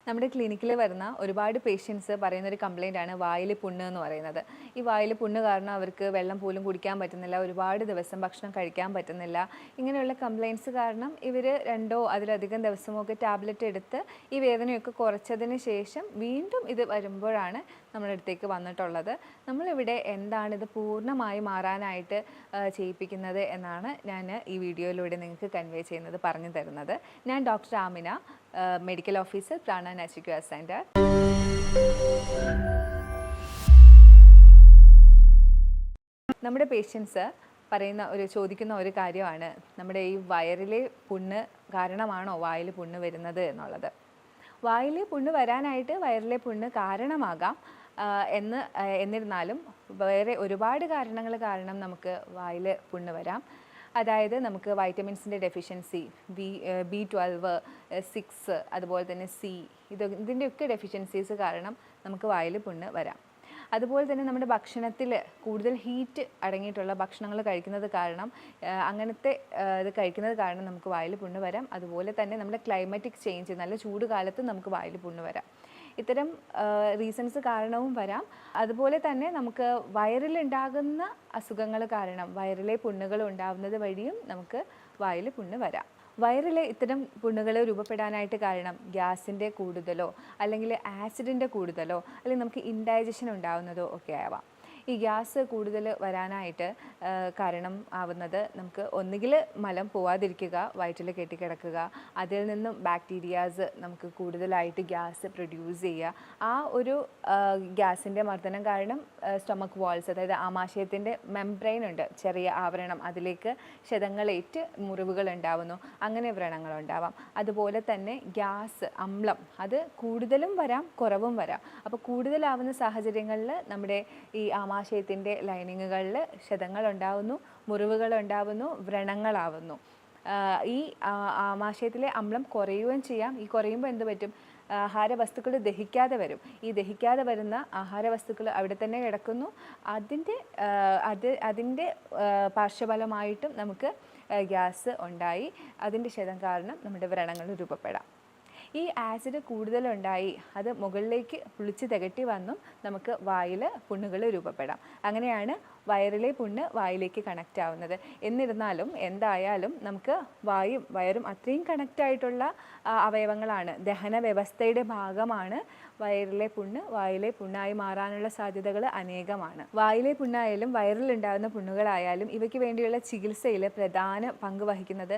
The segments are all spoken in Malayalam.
നമ്മുടെ ക്ലിനിക്കിൽ വരുന്ന ഒരുപാട് പേഷ്യൻസ് പറയുന്ന ഒരു കംപ്ലൈൻ്റ് ആണ് വായിൽ പുണ്ണ് എന്ന് പറയുന്നത്. ഈ വായിൽ പുണ്ണ് കാരണം അവർക്ക് വെള്ളം പോലും കുടിക്കാൻ പറ്റുന്നില്ല, ഒരുപാട് ദിവസം ഭക്ഷണം കഴിക്കാൻ പറ്റുന്നില്ല. ഇങ്ങനെയുള്ള കംപ്ലൈൻറ്റ്സ് കാരണം ഇവർ രണ്ടോ അതിലധികം ദിവസമൊക്കെ ടാബ്ലറ്റ് എടുത്ത് ഈ വേദനയൊക്കെ കുറച്ചതിന് ശേഷം വീണ്ടും ഇത് വരുമ്പോഴാണ് നമ്മുടെ അടുത്തേക്ക് വന്നിട്ടുള്ളത്. നമ്മളിവിടെ എന്താണ് ഇത് പൂർണ്ണമായി മാറാനായിട്ട് ചെയ്യിപ്പിക്കുന്നത് എന്നാണ് ഞാൻ ഈ വീഡിയോയിലൂടെ നിങ്ങൾക്ക് കൺവേ ചെയ്യുന്നത്, പറഞ്ഞു തരുന്നത്. ഞാൻ doctor Amina, medical officer, Prana natural centre. നമ്മുടെ പേഷ്യൻസ് ചോദിക്കുന്ന ഒരു കാര്യമാണ്, നമ്മുടെ ഈ വയറിലെ പുണ്ണ് കാരണമാണോ വായിൽ പുണ്ണ് വരുന്നത് എന്നുള്ളത്. വായിൽ പുണ്ണ് വരാനായിട്ട് വയറിലെ പുണ്ണ് കാരണമാകാം, എന്നിരുന്നാലും വേറെ ഒരുപാട് കാരണങ്ങൾ കാരണം നമുക്ക് വായിൽ പുണ്ണ് വരാം. അതായത് നമുക്ക് വൈറ്റമിൻസിൻ്റെ ഡെഫിഷ്യൻസി, B12, 6, അതുപോലെ തന്നെ C, ഇതിൻ്റെയൊക്കെ ഡെഫിഷ്യൻസീസ് കാരണം നമുക്ക് വായിൽ പുണ്ണ് വരാം. അതുപോലെ തന്നെ നമ്മുടെ ഭക്ഷണത്തിൽ കൂടുതൽ ഹീറ്റ് അടങ്ങിയിട്ടുള്ള ഭക്ഷണങ്ങൾ കഴിക്കുന്നത് കാരണം, അങ്ങനത്തെ ഇത് കഴിക്കുന്നത് കാരണം നമുക്ക് വായിൽ പുണ്ണ് വരാം. അതുപോലെ തന്നെ നമ്മുടെ ക്ലൈമാറ്റിക് ചേഞ്ച്, നല്ല ചൂട് കാലത്ത് നമുക്ക് വായിൽ പുണ്ണ് വരാം. ഇത്തരം റീസൺസ് കാരണവും വരാം. അതുപോലെ തന്നെ നമുക്ക് വയറിലുണ്ടാകുന്ന അസുഖങ്ങൾ കാരണം, വയറിലെ പുണ്ണുകൾ ഉണ്ടാകുന്നത് വഴിയും നമുക്ക് വായിൽ പുണ്ണ് വരാം. വയറിലെ ഇത്തരം പുണ്ണുകൾ രൂപപ്പെടാനായിട്ട് കാരണം ഗ്യാസിൻ്റെ കൂടുതലോ അല്ലെങ്കിൽ ആസിഡിൻ്റെ കൂടുതലോ അല്ലെങ്കിൽ നമുക്ക് ഇൻഡൈജഷൻ ഉണ്ടാകുന്നതോ ഒക്കെ ആവാം. ഈ ഗ്യാസ് കൂടുതൽ വരാനായിട്ട് കാരണം ആവുന്നത് നമുക്ക് ഒന്നുകിൽ മലം പോവാതിരിക്കുക, വയറ്റിൽ കെട്ടിക്കിടക്കുക, അതിൽ നിന്നും ബാക്ടീരിയാസ് നമുക്ക് കൂടുതലായിട്ട് ഗ്യാസ് പ്രൊഡ്യൂസ് ചെയ്യുക. ആ ഒരു ഗ്യാസിൻ്റെ മർദ്ദനം കാരണം സ്റ്റൊമക്ക് വാൾസ്, അതായത് ആമാശയത്തിൻ്റെ മെംബ്രെയിൻ ഉണ്ട്, ചെറിയ ആവരണം, അതിലേക്ക് ക്ഷതങ്ങളേറ്റ് മുറിവുകൾ ഉണ്ടാവുന്നു, അങ്ങനെ വ്രണങ്ങളുണ്ടാവാം. അതുപോലെ തന്നെ ഗ്യാസ്, അമ്ലം, അത് കൂടുതലും വരാം, കുറവും വരാം. അപ്പോൾ കൂടുതലാവുന്ന സാഹചര്യങ്ങളിൽ നമ്മുടെ ഈ ആമാശയത്തിൻ്റെ ലൈനിങ്ങുകളിൽ ക്ഷതങ്ങൾ ഉണ്ടാവുന്നു, മുറിവുകൾ ഉണ്ടാവുന്നു, വ്രണങ്ങളാവുന്നു. ഈ ആമാശയത്തിലെ അമ്ലം കുറയുകയും ചെയ്യാം. ഈ കുറയുമ്പോൾ എന്ത് പറ്റും? ആഹാരവസ്തുക്കൾ ദഹിക്കാതെ വരും. ഈ ദഹിക്കാതെ വരുന്ന ആഹാരവസ്തുക്കൾ അവിടെ തന്നെ കിടക്കുന്നു. അതിൻ്റെ പാർശ്വഫലമായിട്ടും നമുക്ക് ഗ്യാസ് ഉണ്ടായി, അതിൻ്റെ ക്ഷതം കാരണം നമ്മുടെ വ്രണങ്ങൾ രൂപപ്പെടാം. ഈ ആസിഡ് കൂടുതലുണ്ടായി അത് മുകളിലേക്ക് പുളിച്ച് തികട്ടി വന്നും നമുക്ക് വായിൽ പുണ്ണുകൾ രൂപപ്പെടാം. അങ്ങനെയാണ് വയറിലെ പുണ്ണ് വായിലേക്ക് കണക്റ്റ് ആവുന്നത്. എന്നിരുന്നാലും എന്തായാലും നമുക്ക് വയറും അത്രയും കണക്റ്റ് ആയിട്ടുള്ള അവയവങ്ങളാണ്. ദഹന വ്യവസ്ഥയുടെ ഭാഗമാണ് വയറിലെ പുണ്ണ്. വായിലെ പുണ്ണായി മാറാനുള്ള സാധ്യതകൾ അനേകമാണ്. വായിലെ പുണ്ണായാലും വയറിലുണ്ടാകുന്ന പുണ്ണുകളായാലും ഇവയ്ക്ക് വേണ്ടിയുള്ള ചികിത്സയിൽ പ്രധാന പങ്ക് വഹിക്കുന്നത്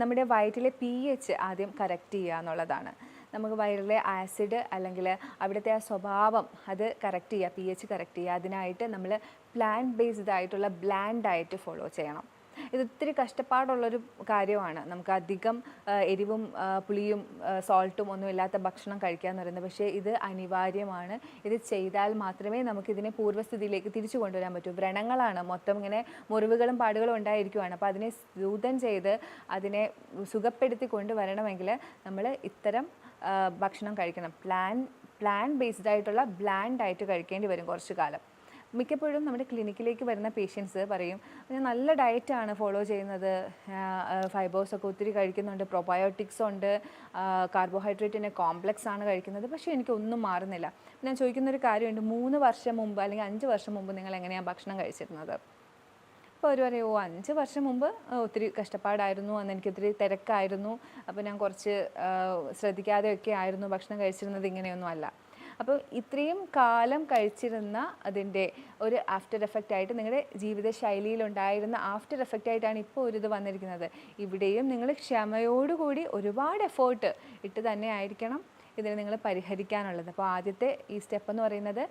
നമ്മുടെ വയറ്റിലെ pH ആദ്യം കറക്റ്റ് ചെയ്യുക എന്നുള്ളതാണ്. നമുക്ക് വയറിലെ ആസിഡ് അല്ലെങ്കിൽ അവിടുത്തെ ആ സ്വഭാവം അത് കറക്റ്റ് ചെയ്യുക, pH കറക്റ്റ് ചെയ്യുക. അതിനായിട്ട് നമ്മൾ പ്ലാന്റ് ബേസ്ഡ് ആയിട്ടുള്ള ബ്ലാൻഡ് ഡയറ്റ് ഫോളോ ചെയ്യണം. ഇത് ഒത്തിരി കഷ്ടപ്പാടുള്ളൊരു കാര്യമാണ്. നമുക്ക് അധികം എരിവും പുളിയും സോൾട്ടും ഒന്നും ഇല്ലാത്ത ഭക്ഷണം കഴിക്കുക എന്ന് പറയുന്നത്. പക്ഷേ ഇത് അനിവാര്യമാണ്. ഇത് ചെയ്താൽ മാത്രമേ നമുക്കിതിനെ പൂർവ്വസ്ഥിതിയിലേക്ക് തിരിച്ചു കൊണ്ടുവരാൻ പറ്റൂ. വ്രണങ്ങളാണ് മൊത്തം, ഇങ്ങനെ മുറിവുകളും പാടുകളും ഉണ്ടായിരിക്കുകയാണ്. അപ്പോൾ അതിനെ ശൂതം ചെയ്ത് അതിനെ സുഖപ്പെടുത്തി കൊണ്ടുവരണമെങ്കിൽ നമ്മൾ ഇത്തരം ഭക്ഷണം കഴിക്കണം. പ്ലാൻ ബേസ്ഡ് ആയിട്ടുള്ള ബ്ലാൻഡ് ഡയറ്റ് കഴിക്കേണ്ടി വരും കുറച്ച് കാലം. മിക്കപ്പോഴും നമ്മുടെ ക്ലിനിക്കിലേക്ക് വരുന്ന പേഷ്യൻസ് പറയും, ഞാൻ നല്ല ഡയറ്റാണ് ഫോളോ ചെയ്യുന്നത്, ഫൈബേഴ്സൊക്കെ ഒത്തിരി കഴിക്കുന്നുണ്ട്, പ്രൊബയോട്ടിക്സ് ഉണ്ട്, കാർബോഹൈഡ്രേറ്റിൻ്റെ കോംപ്ലക്സ് ആണ് കഴിക്കുന്നത്, പക്ഷേ എനിക്കൊന്നും മാറുന്നില്ല. ഞാൻ ചോദിക്കുന്നൊരു കാര്യമുണ്ട്, 3 വർഷം മുമ്പ് അല്ലെങ്കിൽ 5 വർഷം മുമ്പ് നിങ്ങൾ എങ്ങനെയാണ് ഭക്ഷണം കഴിച്ചിരുന്നത്? അപ്പോൾ അവർ പറയും, 5 വർഷം മുമ്പ് ഒത്തിരി കഷ്ടപ്പാടായിരുന്നു, അന്ന് എനിക്ക് ഒത്തിരി തിരക്കായിരുന്നു, അപ്പോൾ ഞാൻ കുറച്ച് ശ്രദ്ധിക്കാതെയൊക്കെ ആയിരുന്നു ഭക്ഷണം കഴിച്ചിരുന്നത്, ഇങ്ങനെയൊന്നും അല്ല. അപ്പോൾ ഇത്രയും കാലം കഴിച്ചിരുന്ന അതിൻ്റെ ഒരു ആഫ്റ്റർ എഫക്റ്റ് ആയിട്ട്, നിങ്ങളുടെ ജീവിതശൈലിയിലുണ്ടായിരുന്ന ആഫ്റ്റർ എഫക്റ്റ് ആയിട്ടാണ് ഇപ്പോൾ ഒരു ഇത് വന്നിരിക്കുന്നത്. ഇവിടെയും നിങ്ങൾ ക്ഷമയോടുകൂടി ഒരുപാട് എഫേർട്ട് ഇട്ട് തന്നെ ആയിരിക്കണം ഇതിനെ നിങ്ങൾ പരിഹരിക്കാനുള്ളത്. അപ്പോൾ ആദ്യത്തെ ഈ സ്റ്റെപ്പ് എന്ന് പറയുന്നത്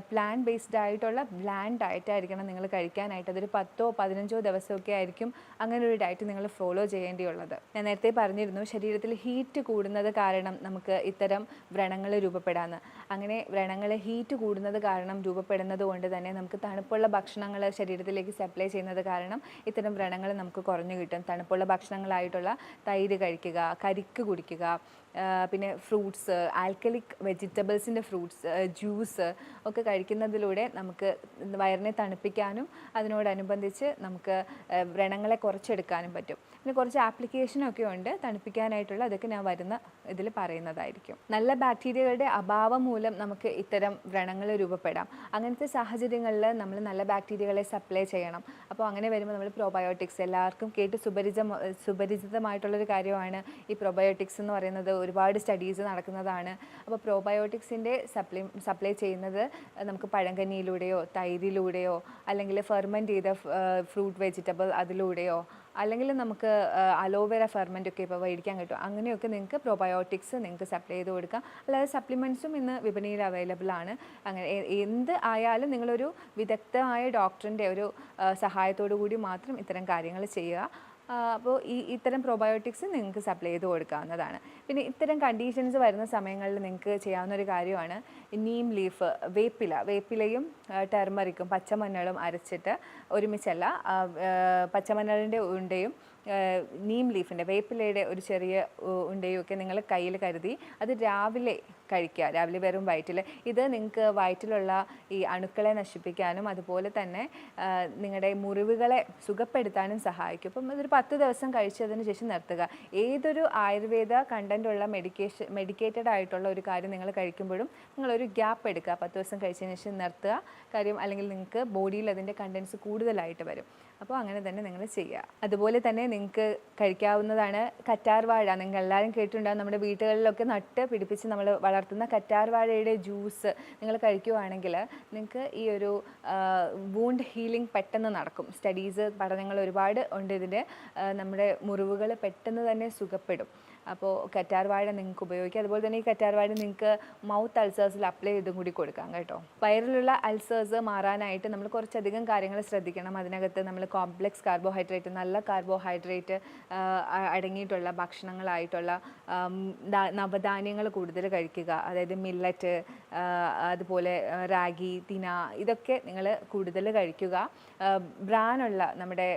പ്ലാൻ ബേസ്ഡ് ആയിട്ടുള്ള ബ്ലാൻഡ് ഡയറ്റ് ആയിരിക്കണം നിങ്ങൾ കഴിക്കാനായിട്ട്. അതൊരു 10-15 ദിവസമൊക്കെ ആയിരിക്കും അങ്ങനെ ഒരു ഡയറ്റ് നിങ്ങൾ ഫോളോ ചെയ്യേണ്ടിയുള്ളത്. ഞാൻ നേരത്തെ പറഞ്ഞിരുന്നു, ശരീരത്തിൽ ഹീറ്റ് കൂടുന്നത് കാരണം നമുക്ക് ഇത്തരം വ്രണങ്ങൾ രൂപപ്പെടാമെന്ന്. അങ്ങനെ വ്രണങ്ങൾ ഹീറ്റ് കൂടുന്നത് കാരണം രൂപപ്പെടുന്നത് കൊണ്ട് തന്നെ നമുക്ക് തണുപ്പുള്ള ഭക്ഷണങ്ങൾ ശരീരത്തിലേക്ക് സപ്ലൈ ചെയ്യുന്നത് കാരണം ഇത്തരം വ്രണങ്ങൾ നമുക്ക് കുറഞ്ഞു കിട്ടും. തണുപ്പുള്ള ഭക്ഷണങ്ങളായിട്ടുള്ള തൈര് കഴിക്കുക, കരിക്ക് കുടിക്കുക, പിന്നെ ഫ്രൂട്ട്സ്, ആൽക്കലിക് വെജിറ്റബിൾസിൻ്റെ ഫ്രൂട്ട്സ്, ജ്യൂസ് ഒക്കെ കഴിക്കുന്നതിലൂടെ നമുക്ക് വയറിനെ തണുപ്പിക്കാനും അതിനോടനുബന്ധിച്ച് നമുക്ക് വ്രണങ്ങളെ കുറച്ചെടുക്കാനും പറ്റും. പിന്നെ കുറച്ച് ആപ്ലിക്കേഷനൊക്കെ ഉണ്ട് തണുപ്പിക്കാനായിട്ടുള്ള, അതൊക്കെ ഞാൻ വരുന്ന ഇതിൽ പറയുന്നതായിരിക്കും. നല്ല ബാക്ടീരിയകളുടെ അഭാവം മൂലം നമുക്ക് ഇത്തരം വ്രണങ്ങൾ രൂപപ്പെടാം. അങ്ങനത്തെ സാഹചര്യങ്ങളിൽ നമ്മൾ നല്ല ബാക്ടീരിയകളെ സപ്ലൈ ചെയ്യണം. അപ്പോൾ അങ്ങനെ വരുമ്പോൾ നമ്മൾ പ്രോബയോട്ടിക്സ്, എല്ലാവർക്കും കേട്ട് സുപരിചിതമായിട്ടുള്ളൊരു കാര്യമാണ് ഈ പ്രോബയോട്ടിക്സ് എന്ന് പറയുന്നത്. ഒരുപാട് സ്റ്റഡീസ് നടക്കുന്നതാണ്. അപ്പോൾ പ്രോബയോട്ടിക്സിൻ്റെ സപ്ലൈ ചെയ്യുന്നത് നമുക്ക് പഴങ്കഞ്ഞിയിലൂടെയോ തൈരിലൂടെയോ അല്ലെങ്കിൽ ഫെർമെൻറ്റ് ചെയ്ത ഫ്രൂട്ട് വെജിറ്റബിൾ അതിലൂടെയോ അല്ലെങ്കിൽ നമുക്ക് അലോവേര ഫെർമെൻ്റ് ഒക്കെ ഇപ്പോൾ മേടിക്കാൻ കിട്ടും. അങ്ങനെയൊക്കെ നിങ്ങൾക്ക് പ്രോബയോട്ടിക്സ് നിങ്ങൾക്ക് സപ്ലൈ ചെയ്ത് കൊടുക്കാം. അല്ലാതെ സപ്ലിമെൻറ്റ്സും ഇന്ന് വിപണിയിൽ അവൈലബിൾ ആണ്. അങ്ങനെ എന്ത് ആയാലും നിങ്ങളൊരു വിദഗ്ധമായ ഡോക്ടറിൻ്റെ ഒരു സഹായത്തോടു കൂടി മാത്രം ഇത്തരം കാര്യങ്ങൾ ചെയ്യുക. അപ്പോൾ ഇത്തരം പ്രോബയോട്ടിക്സ് നിങ്ങൾക്ക് സപ്ലൈ ചെയ്ത് കൊടുക്കാവുന്നതാണ്. പിന്നെ ഇത്തരം കണ്ടീഷൻസ് വരുന്ന സമയങ്ങളിൽ നിങ്ങൾക്ക് ചെയ്യാവുന്ന ഒരു കാര്യമാണ് നീം ലീഫ്, വേപ്പിലയും ടെർമറിക്കും പച്ചമഞ്ഞളും അരച്ചിട്ട് ഒരുമിച്ചല്ല, പച്ചമഞ്ഞളിൻ്റെ ഉണ്ടയും നീം ലീഫിൻ്റെ വേപ്പിലയുടെ ഒരു ചെറിയ ഉണ്ടയും ഒക്കെ നിങ്ങൾ കയ്യിൽ കരുതി അത് രാവിലെ കഴിക്കുക, രാവിലെ വെറും വയറ്റിൽ. ഇത് നിങ്ങൾക്ക് വയറ്റിലുള്ള ഈ അണുക്കളെ നശിപ്പിക്കാനും അതുപോലെ തന്നെ നിങ്ങളുടെ മുറിവുകളെ സുഖപ്പെടുത്താനും സഹായിക്കും. അപ്പം അതൊരു 10 ദിവസം കഴിച്ചതിന് ശേഷം നിർത്തുക. ഏതൊരു ആയുർവേദ കണ്ടൻറ്റുള്ള മെഡിക്കേറ്റഡ് ആയിട്ടുള്ള ഒരു കാര്യം നിങ്ങൾ കഴിക്കുമ്പോഴും നിങ്ങളൊരു ഗ്യാപ്പ് എടുക്കുക, 10 ദിവസം കഴിച്ചതിന് ശേഷം നിർത്തുക കാര്യം, അല്ലെങ്കിൽ നിങ്ങൾക്ക് ബോഡിയിൽ അതിൻ്റെ കണ്ടൻസ് കൂടുതലായിട്ട് വരും. അപ്പോൾ അങ്ങനെ തന്നെ നിങ്ങൾ ചെയ്യുക. അതുപോലെ തന്നെ നിങ്ങൾക്ക് കഴിക്കാവുന്നതാണ് കറ്റാർവാഴ. നിങ്ങൾ എല്ലാവരും കേട്ടിട്ടുണ്ടാകും, നമ്മുടെ വീടുകളിലൊക്കെ നട്ട് പിടിപ്പിച്ച് നമ്മൾ വളർത്തുന്ന കറ്റാർവാഴയുടെ ജ്യൂസ് നിങ്ങൾ കഴിക്കുകയാണെങ്കിൽ നിങ്ങൾക്ക് ഈ ഒരു വൂണ്ട് ഹീലിംഗ് പെട്ടെന്ന് നടക്കും. പഠനങ്ങൾ ഒരുപാട് ഉണ്ട് ഇതിൻ്റെ. നമ്മുടെ മുറിവുകൾ പെട്ടെന്ന് തന്നെ സുഖപ്പെടും. അപ്പോൾ കറ്റാർവാഴ നിങ്ങൾക്ക് ഉപയോഗിക്കാം. അതുപോലെ തന്നെ ഈ കറ്റാർവാഴ നിങ്ങൾക്ക് മൗത്ത് അൾസേഴ്സിൽ അപ്ലൈ ചെയ്തും കൂടി കൊടുക്കാം കേട്ടോ. വയറിലുള്ള അൾസേഴ്സ് മാറാനായിട്ട് നമ്മൾ കുറച്ചധികം കാര്യങ്ങൾ ശ്രദ്ധിക്കണം. അതിനകത്ത് നമ്മൾ കോംപ്ലക്സ് കാർബോഹൈഡ്രേറ്റ്, നല്ല കാർബോഹൈഡ്രേറ്റ് അടങ്ങിയിട്ടുള്ള ഭക്ഷണങ്ങളായിട്ടുള്ള നവധാന്യങ്ങൾ കൂടുതൽ കഴിക്കുക. അതായത് മില്ലറ്റ്, അതുപോലെ റാഗി, തിന, ഇതൊക്കെ നിങ്ങൾ കൂടുതൽ കഴിക്കുക. ബ്രാനുള്ള നമ്മുടെ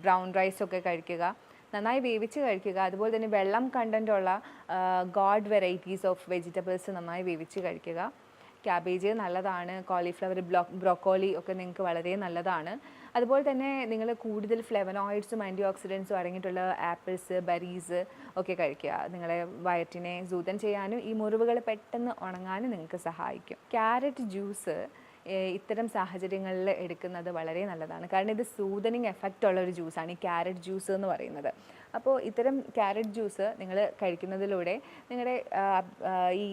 ബ്രൗൺ റൈസൊക്കെ കഴിക്കുക, നന്നായി വേവിച്ച് കഴിക്കുക. അതുപോലെ തന്നെ വെള്ളം കണ്ടൻറ്റുള്ള ഗോഡ് വെറൈറ്റീസ് ഓഫ് വെജിറ്റബിൾസ് നന്നായി വേവിച്ച് കഴിക്കുക. ക്യാബേജ് നല്ലതാണ്, കോളിഫ്ലവർ, ബ്രോക്കോളി ഒക്കെ നിങ്ങൾക്ക് വളരെ നല്ലതാണ്. അതുപോലെ തന്നെ നിങ്ങൾ കൂടുതൽ ഫ്ലെവനോയിഡ്സും ആൻറ്റി ഓക്സിഡൻസും അടങ്ങിയിട്ടുള്ള ആപ്പിൾസ്, ബെറീസ് ഒക്കെ കഴിക്കുക. നിങ്ങളെ വയറ്റിനെ സൂതൻ ചെയ്യാനും ഈ മുറിവുകൾ പെട്ടെന്ന് ഉണങ്ങാനും നിങ്ങൾക്ക് സഹായിക്കും. ക്യാരറ്റ് ജ്യൂസ് ഇത്തരം സാഹചര്യങ്ങളിൽ എടുക്കുന്നത് വളരെ നല്ലതാണ്. കാരണം ഇത് സൂതനിങ് എഫക്റ്റ് ഉള്ള ഒരു ജ്യൂസാണ് ഈ ക്യാരറ്റ് ജ്യൂസ് എന്ന് പറയുന്നത്. അപ്പോൾ ഇത്തരം ക്യാരറ്റ് ജ്യൂസ് നിങ്ങൾ കഴിക്കുന്നതിലൂടെ നിങ്ങളുടെ ഈ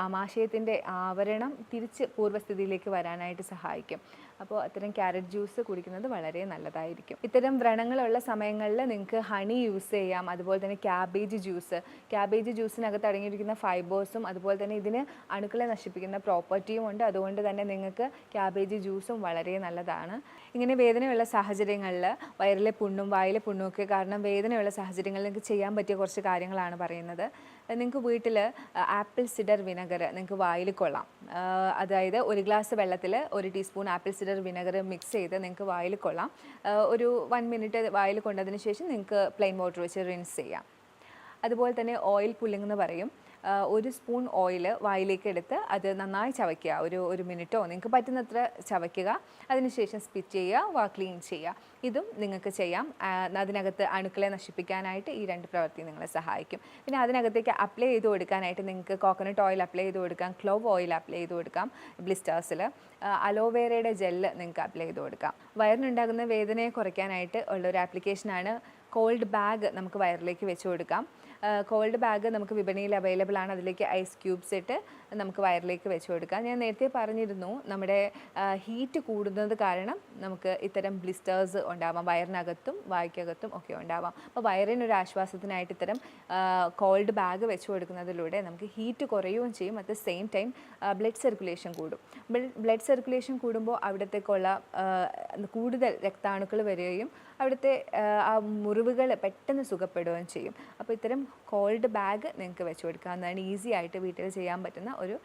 ആമാശയത്തിൻ്റെ ആവരണം തിരിച്ച് പൂർവ്വസ്ഥിതിയിലേക്ക് വരാനായിട്ട് സഹായിക്കും. അപ്പോൾ അത്തരം ക്യാരറ്റ് ജ്യൂസ് കുടിക്കുന്നത് വളരെ നല്ലതായിരിക്കും. ഇത്തരം വ്രണങ്ങളുള്ള സമയങ്ങളിൽ നിങ്ങൾക്ക് ഹണി യൂസ് ചെയ്യാം. അതുപോലെ തന്നെ ക്യാബേജ് ജ്യൂസിനകത്ത് അടങ്ങിയിരിക്കുന്ന ഫൈബേഴ്സും അതുപോലെ തന്നെ ഇതിന് അണുക്കളെ നശിപ്പിക്കുന്ന പ്രോപ്പർട്ടിയും ഉണ്ട്. അതുകൊണ്ട് തന്നെ നിങ്ങൾക്ക് ക്യാബേജ് ജ്യൂസും വളരെ നല്ലതാണ്. ഇങ്ങനെ വേദനയുള്ള സാഹചര്യങ്ങളിൽ, വയറിലെ പുണ്ണും വായിലെ പുണ്ണും ഒക്കെ കാരണം വേദനയുള്ള സാഹചര്യങ്ങളിൽ നിങ്ങൾക്ക് ചെയ്യാൻ പറ്റിയ കുറച്ച് കാര്യങ്ങളാണ് പറയുന്നത്. നിങ്ങൾക്ക് വീട്ടിൽ ആപ്പിൾ സിഡർ വിനെഗർ നിങ്ങൾക്ക് വായിൽ കൊള്ളാം. അതായത് 1 ഗ്ലാസ് വെള്ളത്തിൽ 1 teaspoon apple cider vinegar mix ചെയ്ത് നിങ്ങൾക്ക് വായിൽ കൊള്ളാം. ഒരു 1 മിനിറ്റ് വായിൽ കൊണ്ടതിന് ശേഷം നിങ്ങൾക്ക് പ്ലെയിൻ വാട്ടർ വെച്ച് റിൻസ് ചെയ്യാം. അതുപോലെ തന്നെ ഓയിൽ പുല്ലിംഗ് എന്ന് പറയും. 1 സ്പൂൺ ഓയിൽ വായിലേക്ക് എടുത്ത് അത് നന്നായി ചവയ്ക്കുക. ഒരു മിനിറ്റോ നിങ്ങൾക്ക് പറ്റുന്നത്ര ചവയ്ക്കുക. അതിനുശേഷം സ്പിറ്റ് ചെയ്യുക, ക്ലീൻ ചെയ്യുക. ഇതും നിങ്ങൾക്ക് ചെയ്യാം. അതിനകത്ത് അണുക്കളെ നശിപ്പിക്കാനായിട്ട് ഈ 2 പ്രവൃത്തി നിങ്ങളെ സഹായിക്കും. പിന്നെ അതിനകത്തേക്ക് അപ്ലൈ ചെയ്ത് കൊടുക്കാനായിട്ട് നിങ്ങൾക്ക് കോക്കനട്ട് ഓയിൽ അപ്ലൈ ചെയ്ത് കൊടുക്കാം, ക്ലോവ് ഓയിൽ അപ്ലൈ ചെയ്ത് കൊടുക്കാം. ബ്ലിസ്റ്റേഴ്സിൽ അലോവേരയുടെ ജെല്ല് നിങ്ങൾക്ക് അപ്ലൈ ചെയ്ത് കൊടുക്കാം. വയറിനുണ്ടാകുന്ന വേദനയെ കുറയ്ക്കാനായിട്ട് ഉള്ളൊരു ആപ്ലിക്കേഷനാണ് കോൾഡ് ബാഗ്. നമുക്ക് വയറിലേക്ക് വെച്ച് കൊടുക്കാം. കോൾഡ് ബാഗ് നമുക്ക് വിപണിയിൽ അവൈലബിൾ ആണ്. അതിലേക്ക് ഐസ് ക്യൂബ്സ് ഇട്ട് നമുക്ക് വയറിലേക്ക് വെച്ച് കൊടുക്കാം. ഞാൻ നേരത്തെ പറഞ്ഞിരുന്നു, നമ്മുടെ ഹീറ്റ് കൂടുന്നത് കാരണം നമുക്ക് ഇത്തരം ബ്ലിസ്റ്റേഴ്സ് ഉണ്ടാവാം, വയറിനകത്തും വായ്ക്കകത്തും ഒക്കെ ഉണ്ടാവാം. അപ്പോൾ വയറിനൊരു ആശ്വാസത്തിനായിട്ട് ഇത്തരം കോൾഡ് ബാഗ് വെച്ച് കൊടുക്കുന്നതിലൂടെ നമുക്ക് ഹീറ്റ് കുറയുകയും ചെയ്യും. At the same time blood circulation കൂടും. ബ്ലഡ് സർക്കുലേഷൻ കൂടുമ്പോൾ അവിടത്തേക്കുള്ള കൂടുതൽ രക്താണുക്കൾ വരികയും അവിടുത്തെ ആ മുറിവുകൾ പെട്ടെന്ന് സുഖപ്പെടുകയും ചെയ്യും. അപ്പോൾ ഇത്തരം കോൾഡ് ബാഗ് നിങ്ങൾക്ക് വെച്ച് കൊടുക്കാവുന്നതാണ്. ഈസി ആയിട്ട് വീട്ടിൽ ചെയ്യാൻ പറ്റുന്ന ഒരു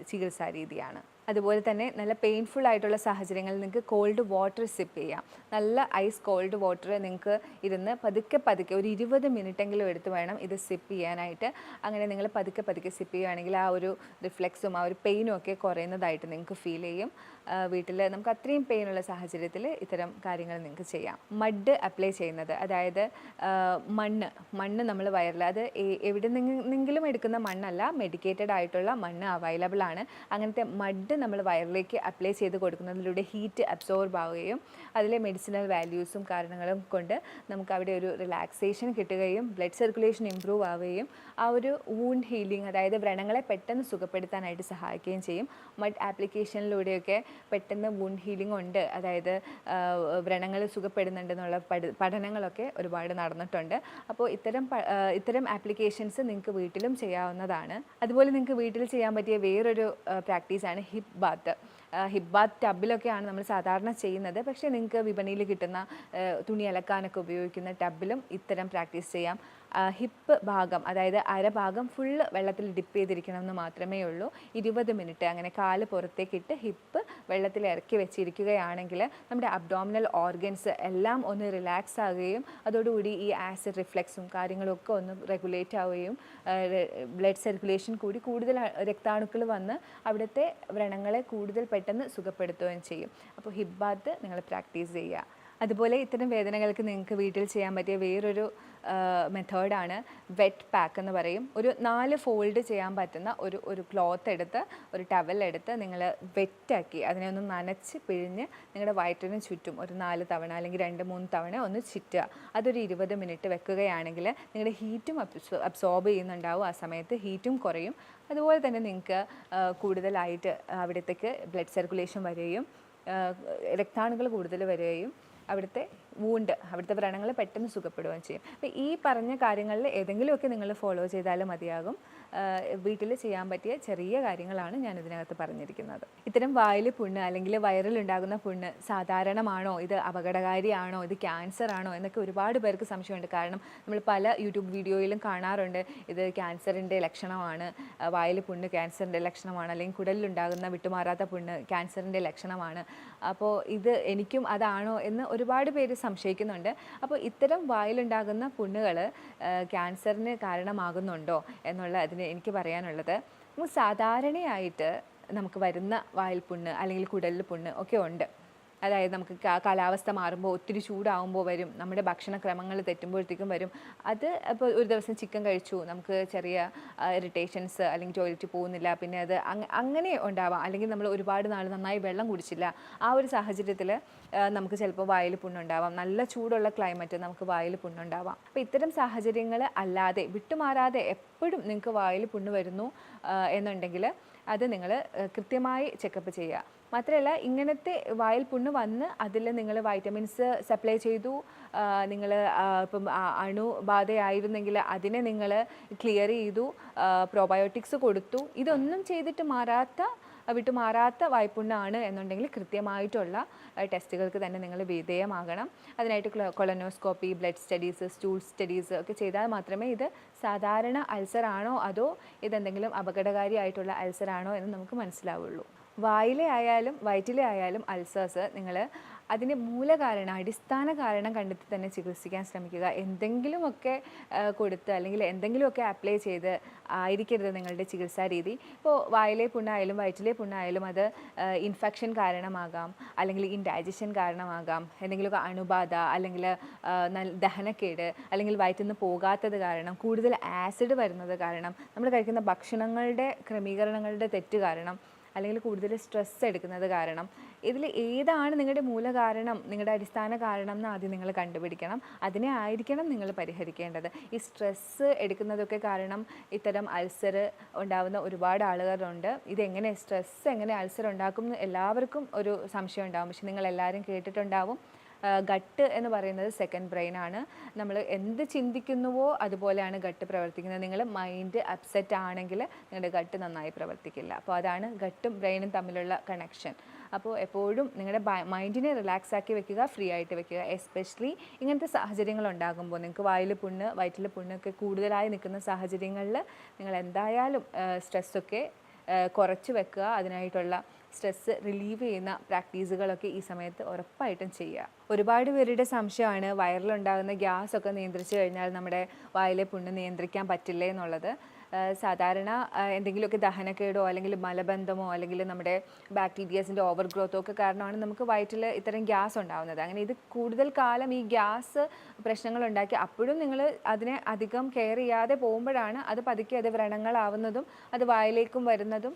ചികിത്സാ രീതിയാണ്. അതുപോലെ തന്നെ നല്ല പെയിൻഫുൾ ആയിട്ടുള്ള സാഹചര്യങ്ങളിൽ നിങ്ങൾക്ക് കോൾഡ് വാട്ടർ സിപ്പ് ചെയ്യാം. നല്ല ഐസ് കോൾഡ് വാട്ടർ നിങ്ങൾക്ക് ഇരുന്ന് പതുക്കെ പതുക്കെ ഒരു 20 മിനിറ്റെങ്കിലും എടുത്ത് വേണം ഇത് സിപ്പ് ചെയ്യാനായിട്ട്. അങ്ങനെ നിങ്ങൾ പതുക്കെ പതുക്കെ സിപ്പ് ചെയ്യുകയാണെങ്കിൽ ആ ഒരു റിഫ്ലെക്സും ആ ഒരു പെയിനും ഒക്കെ കുറയുന്നതായിട്ട് നിങ്ങൾക്ക് ഫീൽ ചെയ്യും. വീട്ടിൽ നമുക്ക് അത്രയും പെയിനുള്ള സാഹചര്യത്തിൽ ഇത്തരം കാര്യങ്ങൾ നിങ്ങൾക്ക് ചെയ്യാം. മഡ് അപ്ലൈ ചെയ്യുന്നത്, അതായത് മണ്ണ് നമ്മൾ വയറിൽ, അത് എവിടെ നിന്നെങ്കിലും എടുക്കുന്ന മണ്ണല്ല, മെഡിക്കേറ്റഡ് ആയിട്ടുള്ള മണ്ണ് അവൈലബിൾ ആണ്. അങ്ങനത്തെ മഡ് നമ്മൾ വയറിലേക്ക് അപ്ലൈ ചെയ്ത് കൊടുക്കുന്നതിലൂടെ ഹീറ്റ് അബ്സോർബ് ആവുകയും അതിലെ മെഡിസിനൽ വാല്യൂസും കാരണങ്ങളും കൊണ്ട് നമുക്ക് അവിടെ ഒരു റിലാക്സേഷൻ കിട്ടുകയും ബ്ലഡ് സർക്കുലേഷൻ ഇമ്പ്രൂവ് ആവുകയും ആ ഒരു വൂണ്ട് ഹീലിംഗ്, അതായത് വ്രണങ്ങളെ പെട്ടെന്ന് സുഖപ്പെടുത്താനായിട്ട് സഹായിക്കുകയും ചെയ്യും. മഡ് ആപ്ലിക്കേഷനിലൂടെയൊക്കെ പെട്ടെന്ന് വൂണ്ട് ഹീലിംഗ് ഉണ്ട്, അതായത് വ്രണങ്ങൾ സുഖപ്പെടുന്നുണ്ടെന്നുള്ള പഠനങ്ങളൊക്കെ ഒരുപാട് നടന്നിട്ടുണ്ട്. അപ്പോൾ ഇത്തരം ആപ്ലിക്കേഷൻസ് നിങ്ങൾക്ക് വീട്ടിലും ചെയ്യാവുന്നതാണ്. അതുപോലെ നിങ്ങൾക്ക് വീട്ടിൽ ചെയ്യാൻ പറ്റിയ വേറൊരു പ്രാക്ടീസാണ് ഹിപ്പ് ബാത്ത്. ഹിപ്പ് ബാത്ത് ടബിലൊക്കെയാണ് നമ്മൾ സാധാരണ ചെയ്യുന്നത്. പക്ഷേ നിങ്ങൾക്ക് വിപണിയിൽ കിട്ടുന്ന തുണി അലക്കാനൊക്കെ ഉപയോഗിക്കുന്ന ടബിലും ഇത്തരം പ്രാക്ടീസ് ചെയ്യാം. ഹിപ്പ് ഭാഗം, അതായത് അരഭാഗം ഫുള്ള് വെള്ളത്തിൽ ഡിപ്പ് ചെയ്തിരിക്കണമെന്ന് മാത്രമേ ഉള്ളൂ. 20 മിനിറ്റ് അങ്ങനെ കാല് പുറത്തേക്കിട്ട് ഹിപ്പ് വെള്ളത്തിൽ ഇറക്കി വെച്ചിരിക്കുകയാണെങ്കിൽ നമ്മുടെ അബ്ഡോമിനൽ ഓർഗൻസ് എല്ലാം ഒന്ന് റിലാക്സ് ആവുകയും അതോടുകൂടി ഈ ആസിഡ് റിഫ്ലെക്സും കാര്യങ്ങളൊക്കെ ഒന്ന് റെഗുലേറ്റ് ആവുകയും ബ്ലഡ് സർക്കുലേഷൻ കൂടി കൂടുതൽ രക്താണുക്കൾ വന്ന് അവിടുത്തെ വ്രണങ്ങളെ കൂടുതൽ പെട്ടെന്ന് സുഖപ്പെടുത്തുകയും ചെയ്യും. അപ്പോൾ ഹിപ്പ് ബാത്ത് നിങ്ങൾ പ്രാക്ടീസ് ചെയ്യുക. അതുപോലെ ഇത്തരം വേദനകൾക്ക് നിങ്ങൾക്ക് വീട്ടിൽ ചെയ്യാൻ പറ്റിയ വേറൊരു മെത്തേഡാണ് വെറ്റ് പാക്ക് എന്ന് പറയും. ഒരു 4 ഫോൾഡ് ചെയ്യാൻ പറ്റുന്ന ഒരു ക്ലോത്ത് എടുത്ത്, ഒരു ടവലെടുത്ത് നിങ്ങൾ വെറ്റാക്കി അതിനെ ഒന്ന് നനച്ച് പിഴിഞ്ഞ് നിങ്ങളുടെ വയറ്റിന് ചുറ്റും ഒരു 4 തവണ അല്ലെങ്കിൽ 2-3 തവണ ഒന്ന് ചുറ്റുക. അതൊരു 20 മിനിറ്റ് വെക്കുകയാണെങ്കിൽ നിങ്ങളുടെ ഹീറ്റും അബ്സോർബ് ചെയ്യുന്നുണ്ടാവും. ആ സമയത്ത് ഹീറ്റും കുറയും. അതുപോലെ തന്നെ നിങ്ങൾക്ക് കൂടുതലായിട്ട് അവിടത്തേക്ക് ബ്ലഡ് സർക്കുലേഷൻ വരികയും രക്താണുക്കൾ കൂടുതൽ വരികയും അവിടുത്തെ അവിടുത്തെ വ്രണങ്ങൾ പെട്ടെന്ന് സുഖപ്പെടുകയും ചെയ്യും. അപ്പോൾ ഈ പറഞ്ഞ കാര്യങ്ങളിൽ ഏതെങ്കിലുമൊക്കെ നിങ്ങൾ ഫോളോ ചെയ്താലും മതിയാകും. വീട്ടിൽ ചെയ്യാൻ പറ്റിയ ചെറിയ കാര്യങ്ങളാണ് ഞാൻ ഇതിനകത്ത് പറഞ്ഞിരിക്കുന്നത്. ഇത്തരം വായിൽ പുണ്ണ് അല്ലെങ്കിൽ വയറിലുണ്ടാകുന്ന പുണ്ണ് സാധാരണമാണോ, ഇത് അപകടകാരിയാണോ, ഇത് ക്യാൻസർ ആണോ എന്നൊക്കെ ഒരുപാട് പേർക്ക് സംശയമുണ്ട്. കാരണം നമ്മൾ പല യൂട്യൂബ് വീഡിയോയിലും കാണാറുണ്ട് ഇത് ക്യാൻസറിൻ്റെ ലക്ഷണമാണ്, വായിൽ പുണ്ണ് ക്യാൻസറിൻ്റെ ലക്ഷണമാണ്, അല്ലെങ്കിൽ കുടലിലുണ്ടാകുന്ന വിട്ടുമാറാത്ത പുണ്ണ് ക്യാൻസറിൻ്റെ ലക്ഷണമാണ്. അപ്പോൾ ഇത് എനിക്കും അതാണോ എന്ന് ഒരുപാട് പേര് സംശയിക്കുന്നുണ്ട്. അപ്പോൾ ഇത്തരം വായിലുണ്ടാകുന്ന പുണ്ണുകൾ ക്യാൻസറിന് കാരണമാകുന്നുണ്ടോ എന്നുള്ള അതിന് എനിക്ക് പറയാനുള്ളത്, സാധാരണയായിട്ട് നമുക്ക് വരുന്ന വായിൽ പുണ്ണ് അല്ലെങ്കിൽ കുടലിൽ പുണ്ണ് ഒക്കെ ഉണ്ട്. അതായത് നമുക്ക് കാലാവസ്ഥ മാറുമ്പോൾ ഒത്തിരി ചൂടാവുമ്പോൾ വരും, നമ്മുടെ ഭക്ഷണക്രമങ്ങൾ തെറ്റുമ്പോഴത്തേക്കും വരും. അത് ഇപ്പോൾ ഒരു ദിവസം ചിക്കൻ കഴിച്ചു, നമുക്ക് ചെറിയ ഇറിറ്റേഷൻസ് അല്ലെങ്കിൽ ടോയ്ലറ്റിൽ പോകുന്നില്ല, പിന്നെ അത് അങ്ങനെ ഉണ്ടാവാം. അല്ലെങ്കിൽ നമ്മൾ ഒരുപാട് നാൾ നന്നായി വെള്ളം കുടിച്ചില്ല, ആ ഒരു സാഹചര്യത്തിൽ നമുക്ക് ചിലപ്പോൾ വായിൽ പുണ്ണുണ്ടാവാം. നല്ല ചൂടുള്ള ക്ലൈമറ്റ് നമുക്ക് വായിൽ പുണ്ണുണ്ടാവാം. അപ്പോൾ ഇത്തരം സാഹചര്യങ്ങൾ അല്ലാതെ വിട്ടുമാറാതെ എപ്പോഴും നിങ്ങൾക്ക് വായിൽ പുണ്ണ് വരുന്നു എന്നുണ്ടെങ്കിൽ അത് നിങ്ങൾ കൃത്യമായി ചെക്കപ്പ് ചെയ്യുക. മാത്രമല്ല ഇങ്ങനത്തെ വായിൽ പുണ്ണ് വന്ന് അതിൽ നിങ്ങൾ വൈറ്റമിൻസ് സപ്ലൈ ചെയ്തു, നിങ്ങൾ ഇപ്പം അണുബാധയായിരുന്നെങ്കിൽ അതിനെ നിങ്ങൾ ക്ലിയർ ചെയ്തു, പ്രോബയോട്ടിക്സ് കൊടുത്തു, ഇതൊന്നും ചെയ്തിട്ട് വിട്ടുമാറാത്ത വായ്പുണ്ണാണ് എന്നുണ്ടെങ്കിൽ കൃത്യമായിട്ടുള്ള ടെസ്റ്റുകൾക്ക് തന്നെ നിങ്ങൾ വിധേയമാകണം. അതിനായിട്ട് colonoscopy, blood studies, stool studies ഒക്കെ ചെയ്താൽ മാത്രമേ ഇത് സാധാരണ അൾസർ ആണോ അതോ ഇതെന്തെങ്കിലും അപകടകാരിയായിട്ടുള്ള അൾസർ ആണോ എന്ന് നമുക്ക് മനസ്സിലാവുള്ളൂ. വായിലെ ആയാലും വയറ്റിലെ ആയാലും അൾസേഴ്സ് നിങ്ങൾ അതിൻ്റെ മൂലകാരണം, അടിസ്ഥാന കാരണം കണ്ടെത്തി തന്നെ ചികിത്സിക്കാൻ ശ്രമിക്കുക. എന്തെങ്കിലുമൊക്കെ കൊടുത്ത് അല്ലെങ്കിൽ എന്തെങ്കിലുമൊക്കെ അപ്ലൈ ചെയ്ത് ആയിരിക്കരുത് നിങ്ങളുടെ ചികിത്സാ രീതി. ഇപ്പോൾ വായിലെ പുണ്ണായാലും വയറ്റിലെ പുണ്ണായാലും അത് ഇൻഫെക്ഷൻ കാരണമാകാം, അല്ലെങ്കിൽ ഇൻഡൈജഷൻ കാരണമാകാം, എന്തെങ്കിലുമൊക്കെ അണുബാധ, അല്ലെങ്കിൽ ദഹനക്കേട്, അല്ലെങ്കിൽ വയറ്റിൽ നിന്ന് പോകാത്തത് കാരണം, കൂടുതൽ ആസിഡ് വരുന്നത് കാരണം, നമ്മൾ കഴിക്കുന്ന ഭക്ഷണങ്ങളുടെ ക്രമീകരണങ്ങളുടെ തെറ്റ് കാരണം, അല്ലെങ്കിൽ കൂടുതൽ സ്ട്രെസ് എടുക്കുന്നത് കാരണം, ഇതിൽ ഏതാണ് നിങ്ങളുടെ മൂലകാരണം, നിങ്ങളുടെ അടിസ്ഥാന കാരണം എന്ന് ആദ്യം നിങ്ങൾ കണ്ടുപിടിക്കണം. അതിനെ ആയിരിക്കണം നിങ്ങൾ പരിഹരിക്കേണ്ടത്. ഈ സ്ട്രെസ്സ് എടുക്കുന്നതൊക്കെ കാരണം ഇത്തരം അൾസർ ഉണ്ടാകുന്ന ഒരുപാട് ആളുകളുണ്ട്. ഇതെങ്ങനെ സ്ട്രെസ്സ് എങ്ങനെ അൾസർ ഉണ്ടാക്കും എന്ന് എല്ലാവർക്കും ഒരു സംശയം ഉണ്ടാകും. പക്ഷെ നിങ്ങൾ എല്ലാവരും കേട്ടിട്ടുണ്ടാവും, ഗട്ട് എന്ന് പറയുന്നത് സെക്കൻഡ് ബ്രെയിൻ ആണ്. നമ്മൾ എന്ത് ചിന്തിക്കുന്നുവോ അതുപോലെയാണ് ഗട്ട് പ്രവർത്തിക്കുന്നത്. നിങ്ങൾ മൈൻഡ് അപ്സെറ്റ് ആണെങ്കിൽ നിങ്ങളുടെ ഗട്ട് നന്നായി പ്രവർത്തിക്കില്ല. അപ്പോൾ അതാണ് ഗട്ടും ബ്രെയിനും തമ്മിലുള്ള കണക്ഷൻ. അപ്പോൾ എപ്പോഴും നിങ്ങളുടെ മൈൻഡിനെ റിലാക്സ് ആക്കി വെക്കുക, ഫ്രീ ആയിട്ട് വെക്കുക. എസ്പെഷ്യലി ഇങ്ങനത്തെ സാഹചര്യങ്ങൾ ഉണ്ടാകുമ്പോൾ, നിങ്ങൾക്ക് വായിൽ പുണ്ണ് വയറ്റിൽ പുണ്ണൊക്കെ കൂടുതലായി നിൽക്കുന്ന സാഹചര്യങ്ങളിൽ നിങ്ങൾ എന്തായാലും സ്ട്രെസ്സൊക്കെ കുറച്ച് വെക്കുക. അതിനായിട്ടുള്ള സ്ട്രെസ്സ് റിലീവ് ചെയ്യുന്ന പ്രാക്ടീസുകളൊക്കെ ഈ സമയത്ത് ഉറപ്പായിട്ടും ചെയ്യുക. ഒരുപാട് പേരുടെ സംശയമാണ് വയറിലുണ്ടാകുന്ന ഗ്യാസ് ഒക്കെ നിയന്ത്രിച്ചു കഴിഞ്ഞാൽ നമ്മുടെ വായിലെ പുണ്ണ് നിയന്ത്രിക്കാൻ പറ്റില്ലേ എന്നുള്ളത്. സാധാരണ എന്തെങ്കിലുമൊക്കെ ദഹനക്കേടോ അല്ലെങ്കിൽ മലബന്ധമോ അല്ലെങ്കിൽ നമ്മുടെ ബാക്ടീരിയസിൻ്റെ ഓവർ ഗ്രോത്തോ ഒക്കെ കാരണമാണ് നമുക്ക് വയറ്റിൽ ഇത്തരം ഗ്യാസ് ഉണ്ടാകുന്നത്. അങ്ങനെ ഇത് കൂടുതൽ കാലം ഈ ഗ്യാസ് പ്രശ്നങ്ങളുണ്ടാക്കി അപ്പോഴും നിങ്ങൾ അതിനെ അധികം കെയർ ചെയ്യാതെ പോകുമ്പോഴാണ് അത് പതുക്കെ അത് വ്രണങ്ങളാവുന്നതും അത് വായിലേക്കും വരുന്നതും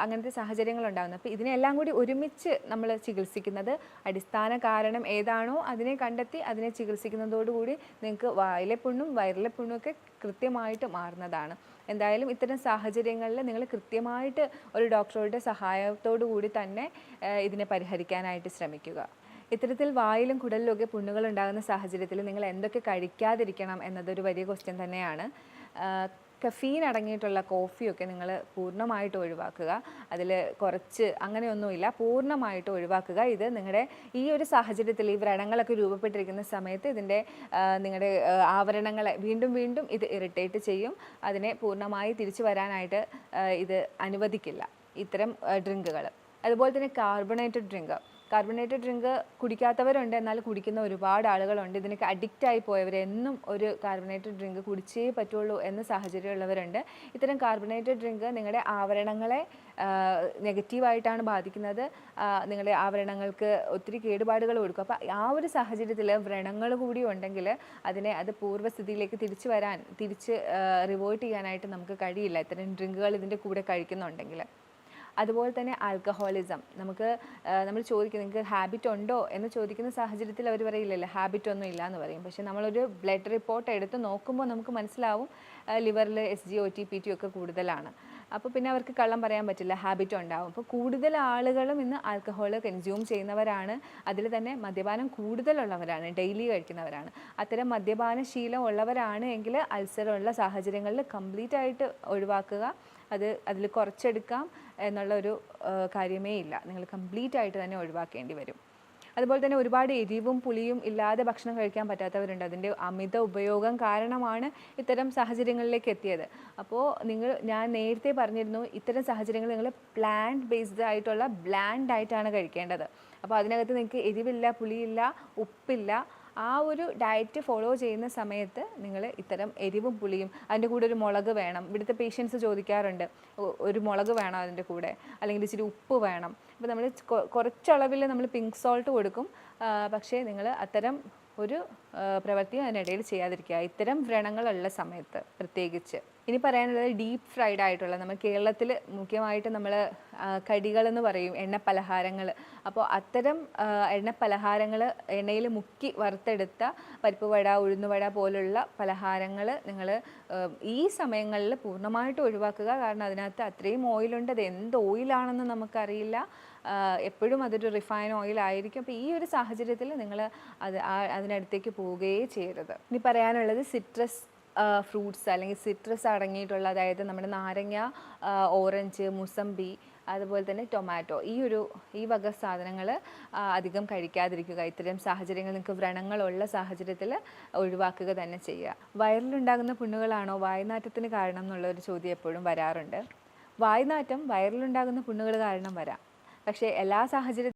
അങ്ങനത്തെ സാഹചര്യങ്ങൾ ഉണ്ടാകുന്നത്. അപ്പോൾ ഇതിനെല്ലാം കൂടി ഒരുമിച്ച് നമ്മൾ ചികിത്സിക്കുന്നത്, അടിസ്ഥാന കാരണം ഏതാണോ അതിനെ കണ്ടെത്തി അതിനെ ചികിത്സിക്കുന്നതോടുകൂടി നിങ്ങൾക്ക് വായിലെ പുണ്ണും വയറിലെ പുണ്ണും ഒക്കെ കൃത്യമായിട്ട് മാറുന്നതാണ്. എന്തായാലും ഇത്തരം സാഹചര്യങ്ങളിൽ നിങ്ങൾ കൃത്യമായിട്ട് ഒരു ഡോക്ടറുടെ സഹായത്തോടു കൂടി തന്നെ ഇതിനെ പരിഹരിക്കാനായിട്ട് ശ്രമിക്കുക. ഇത്തരത്തിൽ വായിലും കുടലിലും ഒക്കെ പുണ്ണുകൾ ഉണ്ടാകുന്ന സാഹചര്യത്തിൽ നിങ്ങൾ എന്തൊക്കെ കഴിക്കാതിരിക്കണം എന്നതൊരു വലിയ ക്വസ്റ്റ്യൻ തന്നെയാണ്. കഫീൻ അടങ്ങിയിട്ടുള്ള കോഫിയൊക്കെ നിങ്ങൾ പൂർണ്ണമായിട്ട് ഒഴിവാക്കുക. അതിൽ കുറച്ച് അങ്ങനെയൊന്നുമില്ല, പൂർണ്ണമായിട്ട് ഒഴിവാക്കുക. ഇത് നിങ്ങളുടെ ഈ ഒരു സാഹചര്യത്തിൽ ഈ വ്രണങ്ങളൊക്കെ രൂപപ്പെട്ടിരിക്കുന്ന സമയത്ത് ഇതിൻ്റെ നിങ്ങളുടെ ആവരണങ്ങളെ വീണ്ടും വീണ്ടും ഇത് ഇറിറ്റേറ്റ് ചെയ്യും. അതിനെ പൂർണ്ണമായി തിരിച്ചു വരാനായിട്ട് ഇത് അനുവദിക്കില്ല ഇത്തരം ഡ്രിങ്കുകൾ. അതുപോലെ തന്നെ കാർബണേറ്റഡ് ഡ്രിങ്ക് കുടിക്കാത്തവരുണ്ട്, എന്നാൽ കുടിക്കുന്ന ഒരുപാട് ആളുകളുണ്ട്. ഇതിനൊക്കെ അഡിക്റ്റായി പോയവർ എന്നും ഒരു കാർബണേറ്റഡ് ഡ്രിങ്ക് കുടിച്ചേ പറ്റുള്ളൂ എന്ന സാഹചര്യമുള്ളവരുണ്ട്. ഇത്തരം കാർബണേറ്റഡ് ഡ്രിങ്ക് നിങ്ങളുടെ ആവരണങ്ങളെ നെഗറ്റീവായിട്ടാണ് ബാധിക്കുന്നത്. നിങ്ങളുടെ ആവരണങ്ങൾക്ക് ഒത്തിരി കേടുപാടുകൾ കൊടുക്കും. അപ്പോൾ ആ ഒരു സാഹചര്യത്തിൽ വ്രണങ്ങൾ കൂടി ഉണ്ടെങ്കിൽ അത് പൂർവ്വസ്ഥിതിയിലേക്ക് തിരിച്ച് റിവേർട്ട് ചെയ്യാനായിട്ട് നമുക്ക് കഴിയില്ല ഇത്തരം ഡ്രിങ്കുകൾ ഇതിൻ്റെ കൂടെ കഴിക്കുന്നുണ്ടെങ്കിൽ. അതുപോലെ തന്നെ ആൽക്കഹോളിസം, നമ്മൾ ചോദിക്കും നിങ്ങൾക്ക് ഹാബിറ്റ് ഉണ്ടോ എന്ന് ചോദിക്കുന്ന സാഹചര്യത്തിൽ അവർ പറയില്ലല്ലോ ഹാബിറ്റ് ഒന്നും ഇല്ല എന്ന് പറയും. പക്ഷേ നമ്മളൊരു ബ്ലഡ് റിപ്പോർട്ട് എടുത്ത് നോക്കുമ്പോൾ നമുക്ക് മനസ്സിലാവും ലിവറിൽ SgOT PT ഒക്കെ കൂടുതലാണ്. അപ്പോൾ പിന്നെ അവർക്ക് കള്ളം പറയാൻ പറ്റില്ല, ഹാബിറ്റ് ഉണ്ടാവും. അപ്പോൾ കൂടുതൽ ആളുകളും ഇന്ന് ആൽക്കഹോൾ കൺസ്യൂം ചെയ്യുന്നവരാണ്. അതിൽ തന്നെ മദ്യപാനം കൂടുതലുള്ളവരാണ്, ഡെയിലി കഴിക്കുന്നവരാണ്. അത്തരം മദ്യപാന ശീലം ഉള്ളവരാണ് എങ്കിൽ അൾസറുള്ള സാഹചര്യങ്ങളിൽ കംപ്ലീറ്റ് ആയിട്ട് ഒഴിവാക്കുക. അതിൽ കുറച്ചെടുക്കാം എന്നുള്ളൊരു കാര്യമേ ഇല്ല, നിങ്ങൾ കംപ്ലീറ്റ് ആയിട്ട് തന്നെ ഒഴിവാക്കേണ്ടി വരും. അതുപോലെ തന്നെ ഒരുപാട് എരിവും പുളിയും ഇല്ലാതെ ഭക്ഷണം കഴിക്കാൻ പറ്റാത്തവരുണ്ട്. അതിൻ്റെ അമിത ഉപയോഗം കാരണമാണ് ഇത്തരം സാഹചര്യങ്ങളിലേക്ക് എത്തിയത്. അപ്പോൾ ഞാൻ നേരത്തെ പറഞ്ഞിരുന്നു, ഇത്തരം സാഹചര്യങ്ങൾ നിങ്ങൾ പ്ലാന്റ് ബേസ്ഡ് ആയിട്ടുള്ള ബ്ലാൻഡ് ആയിട്ടാണ് കഴിക്കേണ്ടത്. അപ്പോൾ അതിനകത്ത് നിങ്ങൾക്ക് എരിവില്ല, പുളിയില്ല, ഉപ്പില്ല, ആ ഒരു ഡയറ്റ് ഫോളോ ചെയ്യുന്ന സമയത്ത് നിങ്ങൾ ഇത്തരം എരിവും പുളിയും അതിൻ്റെ കൂടെ ഒരു മുളക് വേണം. ഇവിടുത്തെ പേഷ്യൻസ് ചോദിക്കാറുണ്ട് ഒരു മുളക് വേണം അതിൻ്റെ കൂടെ, അല്ലെങ്കിൽ ഇച്ചിരി ഉപ്പ് വേണം. അപ്പോൾ നമ്മൾ കുറച്ചളവിൽ നമ്മൾ പിങ്ക് സോൾട്ട് കൊടുക്കും. പക്ഷേ നിങ്ങൾ അത്തരം ഒരു പ്രവൃത്തിയും അതിനിടയിൽ ചെയ്യാതിരിക്കുക ഇത്തരം വ്രണങ്ങളുള്ള സമയത്ത് പ്രത്യേകിച്ച്. ഇനി പറയാനുള്ളത് ഡീപ്പ് ഫ്രൈഡ് ആയിട്ടുള്ള, നമ്മൾ കേരളത്തിൽ മുഖ്യമായിട്ട് നമ്മൾ കടികളെന്ന് പറയും എണ്ണ പലഹാരങ്ങൾ. അപ്പോൾ അത്തരം എണ്ണ പലഹാരങ്ങൾ എണ്ണയിൽ മുക്കി വറുത്തെടുത്ത പരിപ്പ് വട, ഉഴുന്നുവട പോലുള്ള പലഹാരങ്ങൾ നിങ്ങൾ ഈ സമയങ്ങളിൽ പൂർണ്ണമായിട്ട് ഒഴിവാക്കുക. കാരണം അതിനകത്ത് അത്രയും ഓയിലുണ്ട്. അത് എന്ത് ഓയിലാണെന്ന് നമുക്കറിയില്ല. എപ്പോഴും അതൊരു റിഫൈൻ ഓയിലായിരിക്കും. അപ്പോൾ ഈ ഒരു സാഹചര്യത്തിൽ നിങ്ങൾ അതിനടുത്തേക്ക് പോവുകയേ ചെയ്യരുത്. ഇനി പറയാനുള്ളത് സിട്രസ് ഫ്രൂട്ട്സ് അല്ലെങ്കിൽ സിട്രസ് അടങ്ങിയിട്ടുള്ള, അതായത് നമ്മുടെ നാരങ്ങ, ഓറഞ്ച്, മുസമ്പി, അതുപോലെ തന്നെ ടൊമാറ്റോ, ഈ വക സാധനങ്ങൾ അധികം കഴിക്കാതിരിക്കുക. ഇത്തരം സാഹചര്യങ്ങൾ നിങ്ങൾക്ക് വ്രണങ്ങളുള്ള സാഹചര്യത്തിൽ ഒഴിവാക്കുക തന്നെ ചെയ്യുക. വയറിലുണ്ടാകുന്ന പുണ്ണുകളാണോ വായ്നാറ്റത്തിന് കാരണം എന്നുള്ളൊരു ചോദ്യം എപ്പോഴും വരാറുണ്ട്. വായ്നാറ്റം വയറിലുണ്ടാകുന്ന പുണ്ണുകൾ കാരണം വരാം. പക്ഷേ എല്ലാ സാഹചര്യത്തിലും